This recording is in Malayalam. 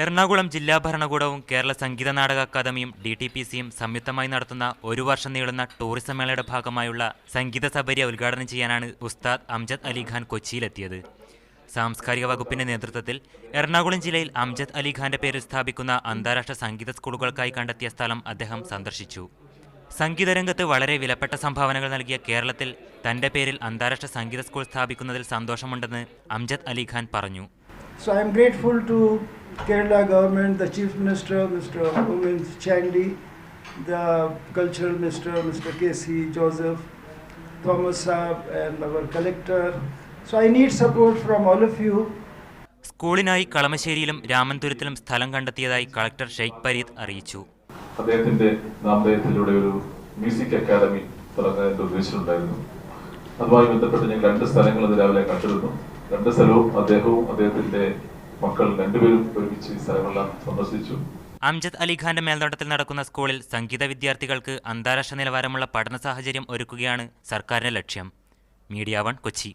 എറണാകുളം ജില്ലാ ഭരണകൂടവും കേരള സംഗീത നാടക അക്കാദമിയും DTPCയും സംയുക്തമായി നടത്തുന്ന ഒരു വർഷം നീളുന്ന ടൂറിസം മേളയുടെ ഭാഗമായുള്ള സംഗീത സബരിയ ഉദ്ഘാടനം ചെയ്യാനാണ് ഉസ്താദ് അംജദ് അലിഖാൻ കൊച്ചിയിലെത്തിയത്. സാംസ്കാരിക വകുപ്പിന്റെ നേതൃത്വത്തിൽ എറണാകുളം ജില്ലയിൽ അംജദ് അലിഖാന്റെ പേരിൽ സ്ഥാപിക്കുന്ന അന്താരാഷ്ട്ര സംഗീത സ്കൂളുകൾക്കായി കണ്ടെത്തിയ സ്ഥലം അദ്ദേഹം സന്ദർശിച്ചു. സംഗീതരംഗത്ത് വളരെ വിലപ്പെട്ട സംഭാവനകൾ നൽകിയ കേരളത്തിൽ തന്റെ പേരിൽ അന്താരാഷ്ട്ര സംഗീത സ്കൂൾ സ്ഥാപിക്കുന്നതിൽ സന്തോഷമുണ്ടെന്ന് അംജദ് അലിഖാൻ പറഞ്ഞു. So I am grateful to Kerala government, the Chief Minister, Mr. Umin Chandy, the Cultural Minister, Mr. K.C. Joseph, Thomas Saab and our collector. So I need support from all of you. സ്കൂളിനായി കളമശ്ശേരിയിലും രാമൻതുരത്തിലും സ്ഥലം കണ്ടെത്തിയതായി കളക്ടർ ഷെയ്ഖ് പരീദ് അറിയിച്ചു. അദ്ദേഹത്തിന്റെ നാമധേയത്തിലൂടെ ഒരു മ്യൂസിക് അക്കാദമി തുടങ്ങാൻ ഉദ്ദേശിച്ചിട്ടുണ്ടായിരുന്നു. അതുമായി ബന്ധപ്പെട്ട് ഞാൻ 2 സ്ഥലങ്ങൾ രാവിലെ കണ്ടിരുന്നു. 2 സ്ഥലവും അദ്ദേഹവും അദ്ദേഹത്തിന്റെ മക്കൾ രണ്ടുപേരും ഒരുമിച്ച് ഈ സ്ഥലങ്ങളെല്ലാം സന്ദർശിച്ചു. അംജദ് അലിഖാന്റെ മേൽനോട്ടത്തിൽ നടക്കുന്ന സ്കൂളിൽ സംഗീത വിദ്യാർത്ഥികൾക്ക് അന്താരാഷ്ട്ര നിലവാരമുള്ള പഠന സാഹചര്യം ഒരുക്കുകയാണ് സർക്കാരിന്റെ ലക്ഷ്യം. മീഡിയ 1 കൊച്ചി.